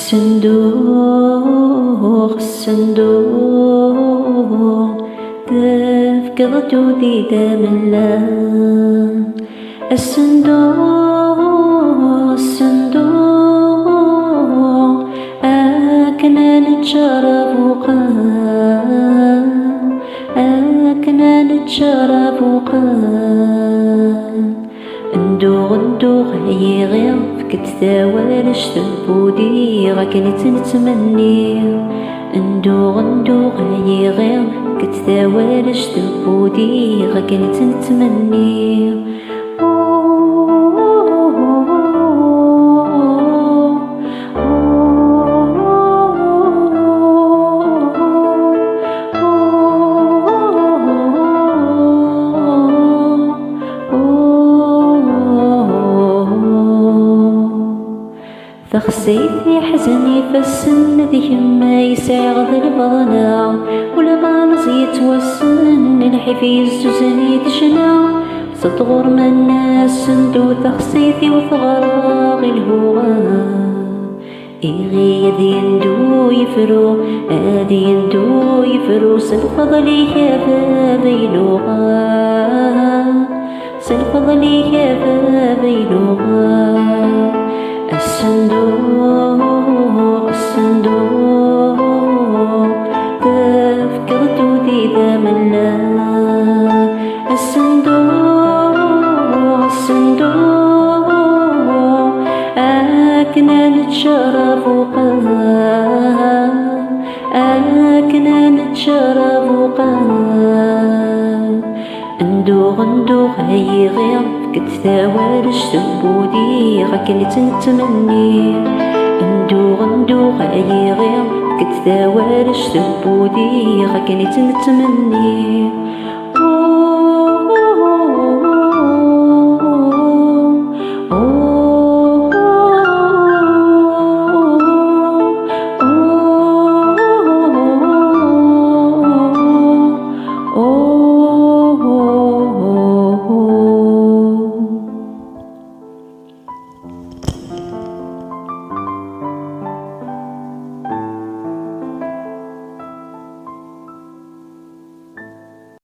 الصندوق تفقد جودي داملا. الصندوق أكنا نتشرب ندوغ هي غير فكت ثوالش تبودي غاكنت نتمني. ندوغ هي غير فكت ثوالش تبودي غاكنت نتمني. تخسيت في حزني فالسن ذي ما يسعي غض البضنا ولا ما نزيت والسن نلحي في الزوزني تشنا ستغور من الناس سندو تخسيتي وثغراغ الهوى. إيغي ذي يندو يفرو هذي يندو يفرو سنفضلي كافا بيلوغا سنفضلي كافا بيلوغا. الصندوق تفكر جودي داملا. الصندوق أكنا نتشرب ندوغ هي غير فكت ثوالش تبودي غاكنت نتمني. ندوغ هي غير فكت ثوالش تبودي غاكنت نتمني.